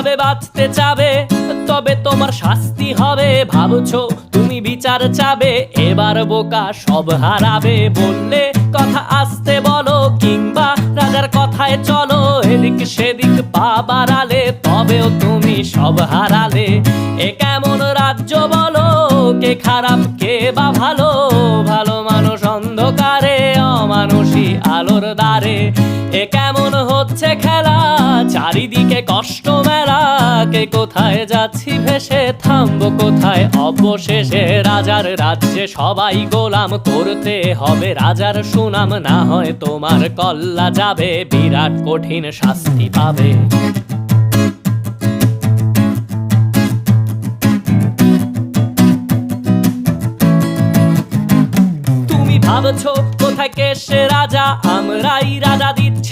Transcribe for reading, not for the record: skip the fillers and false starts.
ভাবে বাঁচতে চাবে, তবে তোমার শাস্তি হবে। ভাবছো তুমি বিচার চাবে, এবার বোকা সব হারাবে। বললে কথা আস্তে বলো, কিংবা রাজার কথায় চলো। এদিক সেদিক পা বাড়ালে, তবেও তুমি সব হারালে। এ কেমন রাজ্য বলো, কে খারাপ কে বা ভালো? ভালো মানুষ অন্ধকারে, অমানুষী আলোর দ্বারে। এ কেমন হচ্ছে খেলা, চারিদিকে কষ্ট মেলা। কে কোথায় যাচ্ছি ভেসে, থামবো কোথায় অবশেষে? রাজার রাজ্যে সবাই গোলাম, করতে হবে রাজার সুনাম। না হয় তোমার কল্লা যাবে, বিরাট কঠিন শাস্তি পাবে। তুমি ভাবছো কোথায় কে সে রাজা, আমরাই রাজা দিচ্ছি